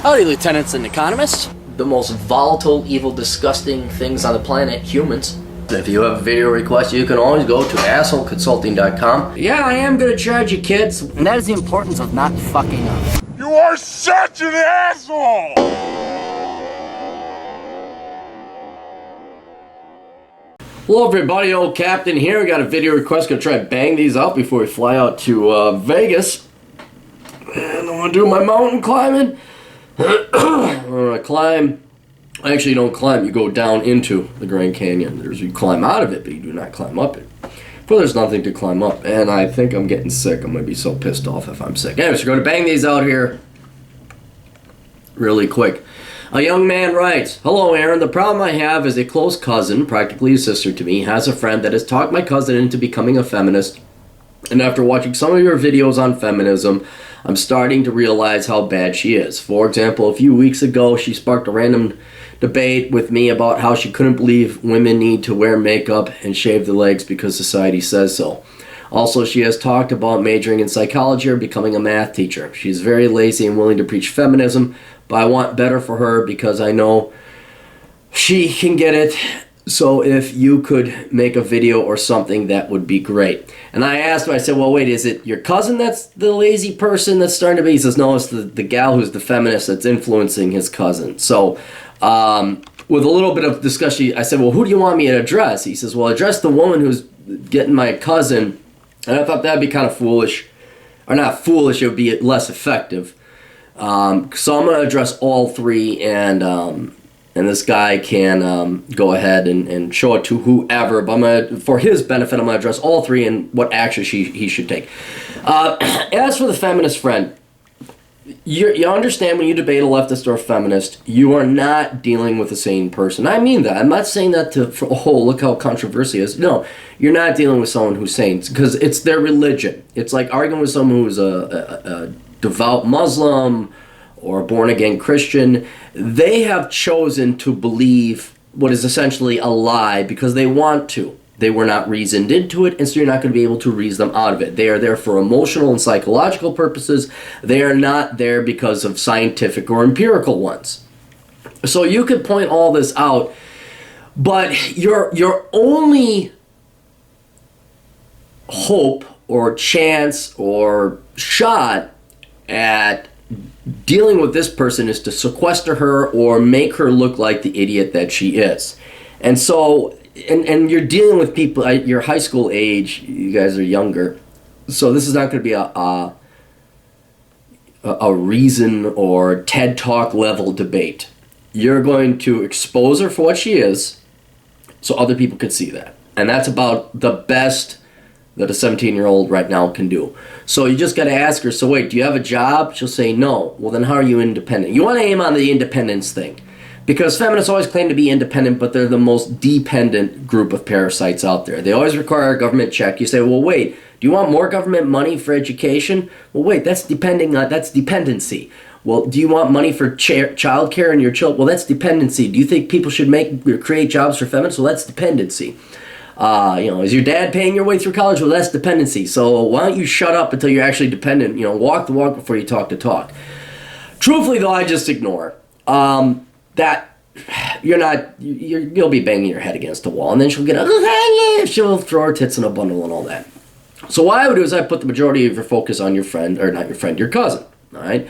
Howdy, lieutenants and economists. The most volatile, evil, disgusting things on the planet, humans. If you have a video request, you can always go to assholeconsulting.com. Yeah, I am gonna charge you, kids. And that is the importance of not fucking up. You are such an asshole! Hello everybody, old Captain here. We got a video request. Gonna try to bang these out before we fly out to Vegas. And I'm gonna do my mountain climbing. I'm gonna climb. Actually, you don't climb, you go down into the Grand Canyon. You climb out of it, but you do not climb up it. For there's nothing to climb up. And I think I'm getting sick. I'm going to be so pissed off if I'm sick. Anyways, we're going to bang these out here really quick. A young man writes, "Hello, Aaron. The problem I have is a close cousin, practically a sister to me, has a friend that has talked my cousin into becoming a feminist. And after watching some of your videos on feminism, I'm starting to realize how bad she is. For example, a few weeks ago, she sparked a random debate with me about how she couldn't believe women need to wear makeup and shave their legs because society says so. Also, she has talked about majoring in psychology or becoming a math teacher. She's very lazy and willing to preach feminism, but I want better for her because I know she can get it. So if you could make a video or something, that would be great." And I asked him, I said, well, wait, is it your cousin that's the lazy person that's starting to be? He says, no, it's the gal who's the feminist that's influencing his cousin. So with a little bit of discussion, I said, well, who do you want me to address? He says, well, address the woman who's getting my cousin. And I thought that'd be kind of foolish. Or not foolish, it would be less effective. So I'm going to address all three, and this guy can go ahead and show it to whoever. But for his benefit, I'm going to address all three and what action he should take. As for the feminist friend, you understand when you debate a leftist or a feminist, you are not dealing with a sane person. I mean that. I'm not saying that look how controversial it is. No, you're not dealing with someone who's sane because it's their religion. It's like arguing with someone who's a devout Muslim or a born-again Christian. They have chosen to believe what is essentially a lie because they want to. They were not reasoned into it, and so you're not going to be able to reason them out of it. They are there for emotional and psychological purposes. They are not there because of scientific or empirical ones. So you could point all this out, but your only hope or chance or shot at dealing with this person is to sequester her or make her look like the idiot that she is. And so, and you're dealing with people at your high school age. You guys are younger, so this is not going to be a reason or TED Talk level debate. You're going to expose her for what she is so other people can see that. And that's about the best that a 17-year-old right now can do. So you just got to ask her, so wait, do you have a job? She'll say no. Well, then how are you independent? You want to aim on the independence thing. Because feminists always claim to be independent, but they're the most dependent group of parasites out there. They always require a government check. You say, well, wait, do you want more government money for education? Well, wait, that's dependency. Well, do you want money for child care and your children? Well, that's dependency. Do you think people should create jobs for feminists? Well, that's dependency. Is your dad paying your way through college? Well, that's dependency. So why don't you shut up until you're actually dependent? Walk the walk before you talk the talk. Truthfully, though, I just ignore that. You'll be banging your head against the wall, and then she'll throw her tits in a bundle and all that. So what I would do is I put the majority of your focus on your friend, or not your friend, your cousin, all right?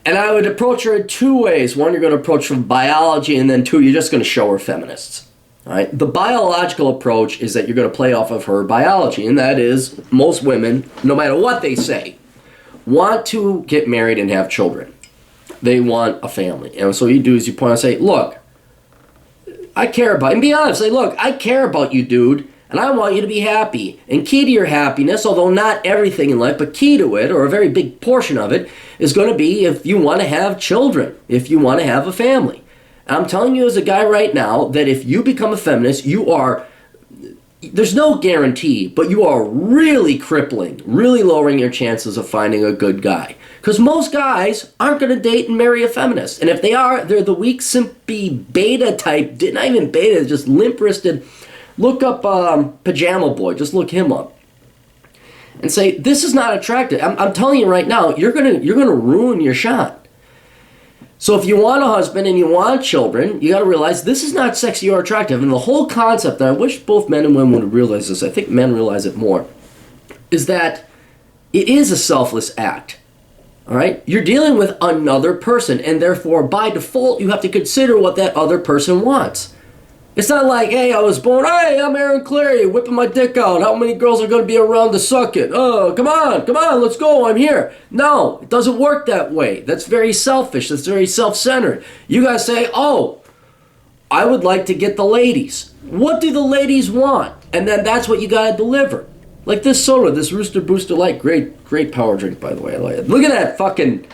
And I would approach her in two ways. One, you're going to approach from biology, and then two, you're just going to show her feminists. All right. The biological approach is that you're going to play off of her biology, and that is most women, no matter what they say, want to get married and have children. They want a family. And so what you do is you point out and say, look, I care about you. And be honest, say, look, I care about you, dude, and I want you to be happy. And key to your happiness, although not everything in life, but key to it, or a very big portion of it, is going to be if you want to have children, if you want to have a family. I'm telling you as a guy right now that if you become a feminist, there's no guarantee, but you are really crippling, really lowering your chances of finding a good guy. Because most guys aren't going to date and marry a feminist. And if they are, they're the weak, simpy beta type, not even beta, just limp-wristed. Look up Pajama Boy, just look him up. And say, this is not attractive. I'm telling you right now, you're gonna ruin your shot. So if you want a husband and you want children, you got to realize this is not sexy or attractive. And the whole concept, and I wish both men and women would realize this, I think men realize it more, is that it is a selfless act. All right? You're dealing with another person, and therefore, by default, you have to consider what that other person wants. It's not like, hey, I was born, hey, I'm Aaron Clary, whipping my dick out. How many girls are going to be around to suck it? Oh, come on, let's go, I'm here. No, it doesn't work that way. That's very selfish. That's very self-centered. You got to say, oh, I would like to get the ladies. What do the ladies want? And then that's what you got to deliver. Like this soda, this Rooster Booster Light, great power drink, by the way. I like it. Look at that fucking,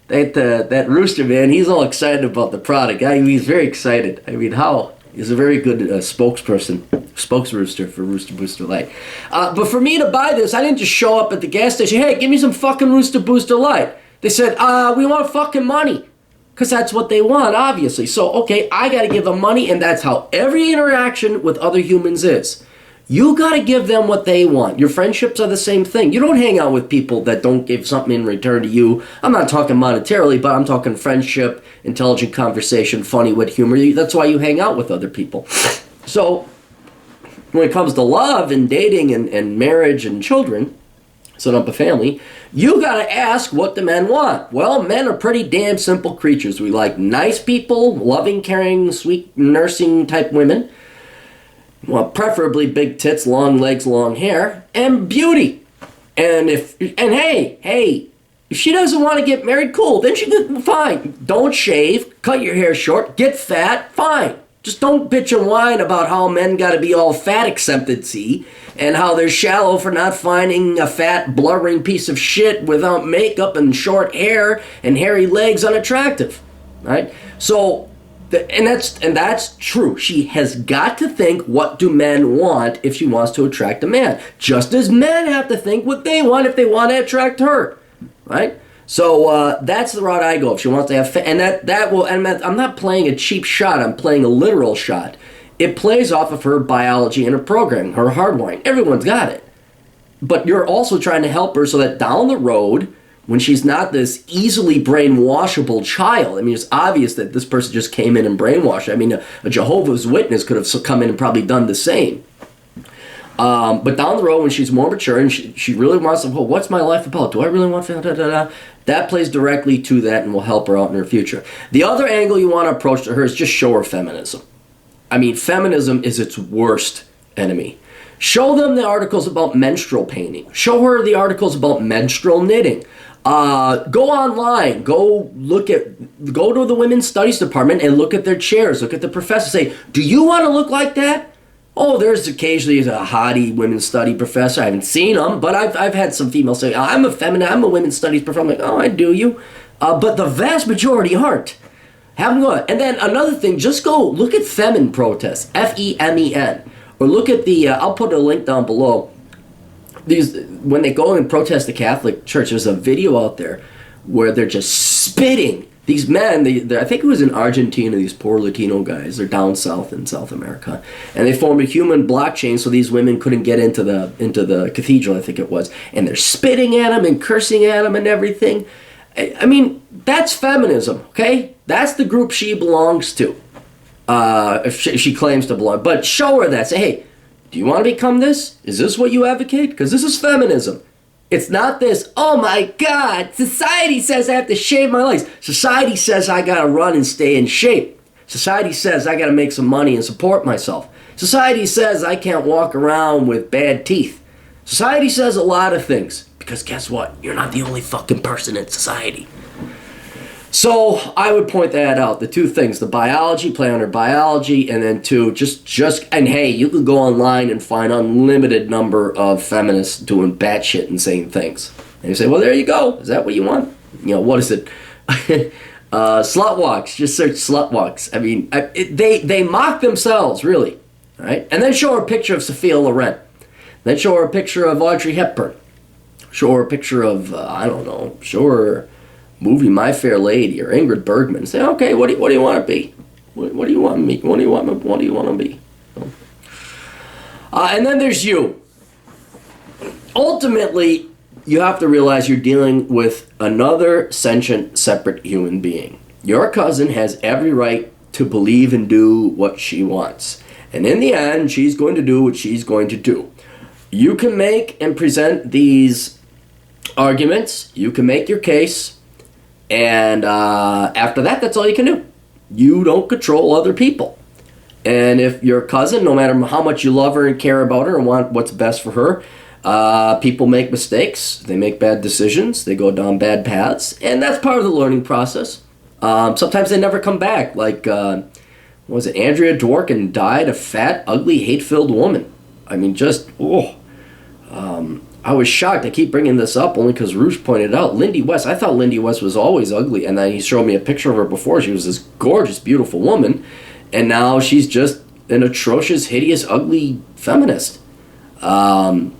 that Rooster, man. He's all excited about the product. He's very excited. I mean, how? He's a very good spokesrooster for Rooster Booster Light. But for me to buy this, I didn't just show up at the gas station, hey, give me some fucking Rooster Booster Light. They said, we want fucking money. Because that's what they want, obviously. So, okay, I got to give them money, and that's how every interaction with other humans is. You got to give them what they want. Your friendships are the same thing. You don't hang out with people that don't give something in return to you. I'm not talking monetarily, but I'm talking friendship, intelligent conversation, funny wit, humor. That's why you hang out with other people. So when it comes to love and dating and marriage and children, setting up a family, you got to ask what the men want. Well, men are pretty damn simple creatures. We like nice people, loving, caring, sweet, nursing type women. Well, preferably big tits, long legs, long hair, and beauty. And hey, if she doesn't want to get married, cool, then she can, fine. Don't shave, cut your hair short, get fat, fine. Just don't bitch and whine about how men got to be all fat acceptancy and how they're shallow for not finding a fat, blubbering piece of shit without makeup and short hair and hairy legs unattractive, right? So, and that's true. She has got to think, what do men want if she wants to attract a man? Just as men have to think what they want if they want to attract her, right? So that's the route I go. If she wants to have, and that will. And I'm not playing a cheap shot. I'm playing a literal shot. It plays off of her biology and her programming, her hardwiring. Everyone's got it, but you're also trying to help her so that down the road, when she's not this easily brainwashable child. I mean, it's obvious that this person just came in and brainwashed. I mean, a Jehovah's Witness could have come in and probably done the same. But down the road, when she's more mature and she really wants to, well, what's my life about? Do I really want to, that plays directly to that and will help her out in her future. The other angle you want to approach to her is just show her feminism. I mean, feminism is its worst enemy. Show them the articles about menstrual painting. Show her the articles about menstrual knitting. Go online, go to the women's studies department and look at their chairs, look at the professors, say, do you want to look like that? Oh, there's occasionally a hottie women's study professor. I haven't seen them, but I've had some females say, I'm a women's studies professor. I'm like, oh, I do you. But the vast majority aren't. Have them go. And then another thing, just go look at Femin protests, F-E-M-E-N, or look at the, I'll put a link down below. When they go and protest the Catholic Church, there's a video out there where they're just spitting. These men, I think it was in Argentina, these poor Latino guys, they're down south in South America, and they formed a human blockchain so these women couldn't get into the cathedral, I think it was, and they're spitting at them and cursing at them and everything. I mean, that's feminism, okay? That's the group she belongs to, if she claims to belong. But show her that. Say, hey, do you want to become this? Is this what you advocate? Because this is feminism. It's not this, oh my God, society says I have to shave my legs. Society says I got to run and stay in shape. Society says I got to make some money and support myself. Society says I can't walk around with bad teeth. Society says a lot of things. Because guess what? You're not the only fucking person in society. So I would point that out. The two things, the biology, play on her biology, and then two, and hey, you could go online and find unlimited number of feminists doing batshit insane things. And you say, well, there you go. Is that what you want? You know, what is it? Slut walks. Just search slut walks. I mean, they mock themselves, really. All right? And then show her a picture of Sophia Loren. Then show her a picture of Audrey Hepburn. Show her a picture of, show her movie My Fair Lady or Ingrid Bergman. Say, okay, what do you want to be? What do you want me? What do you want to be? And then there's you. Ultimately, you have to realize you're dealing with another sentient, separate human being. Your cousin has every right to believe and do what she wants. And in the end, she's going to do what she's going to do. You can make and present these arguments. You can make your case. And after that, that's all you can do. You don't control other people. And if your cousin, no matter how much you love her and care about her and want what's best for her, people make mistakes. They make bad decisions. They go down bad paths. And that's part of the learning process. Sometimes they never come back. Like, what was it? Andrea Dworkin died a fat, ugly, hate-filled woman. I mean, just, I was shocked. I keep bringing this up only because Roosh pointed out. Lindy West, I thought Lindy West was always ugly. And then he showed me a picture of her before. She was this gorgeous, beautiful woman. And now she's just an atrocious, hideous, ugly feminist. And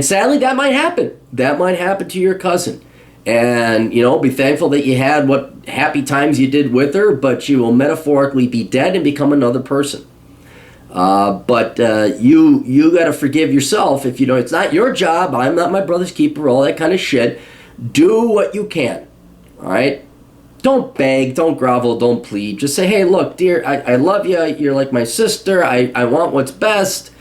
sadly, that might happen. That might happen to your cousin. And, be thankful that you had what happy times you did with her, but she will metaphorically be dead and become another person. But you got to forgive yourself if it's not your job. I'm not my brother's keeper, all that kind of shit. Do what you can, all right? Don't beg, don't grovel, don't plead. Just say, hey, look, dear, I love you. You're like my sister. I want what's best.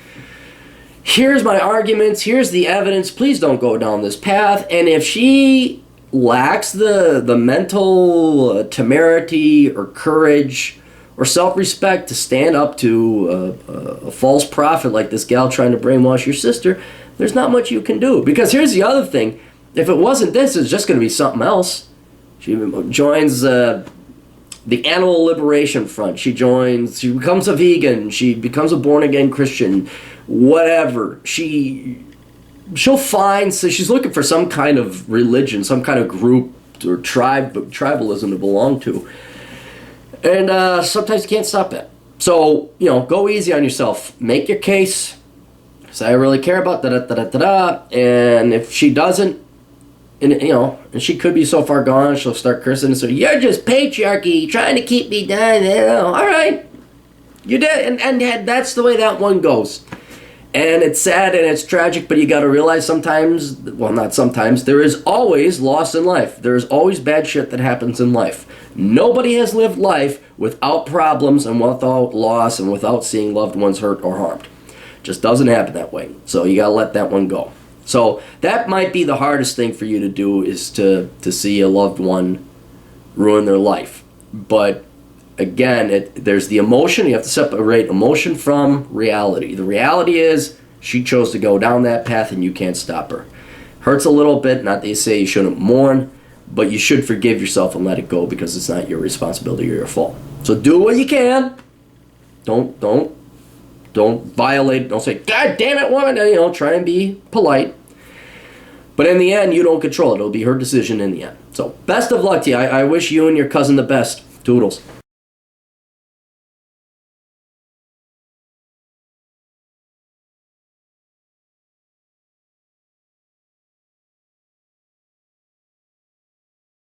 Here's my arguments. Here's the evidence. Please don't go down this path. And if she lacks the mental temerity or courage or self-respect to stand up to a false prophet like this gal trying to brainwash your sister, there's not much you can do. Because here's the other thing. If it wasn't this, it's just going to be something else. She joins the Animal Liberation Front. She becomes a vegan. She becomes a born-again Christian. Whatever. She'll find, so she's looking for some kind of religion, some kind of group or tribalism to belong to. And sometimes you can't stop it. So, go easy on yourself. Make your case. Say, I really care about da-da-da-da-da-da. And if she doesn't, and she could be so far gone, she'll start cursing and say, you're just patriarchy, trying to keep me down. All right. You did. And that's the way that one goes. And it's sad and it's tragic, but you got to realize sometimes, well, not sometimes, there is always loss in life. There is always bad shit that happens in life. Nobody has lived life without problems and without loss and without seeing loved ones hurt or harmed. Just doesn't happen that way. So you got to let that one go. So that might be the hardest thing for you to do, is to see a loved one ruin their life. But again, there's the emotion. You have to separate emotion from reality. The reality is she chose to go down that path and you can't stop her. Hurts a little bit. Not that you say you shouldn't mourn, but you should forgive yourself and let it go, because it's not your responsibility or your fault. So do what you can. Don't violate. Don't say, God damn it, woman. Try and be polite. But in the end, you don't control it. It'll be her decision in the end. So best of luck to you. I wish you and your cousin the best. Toodles.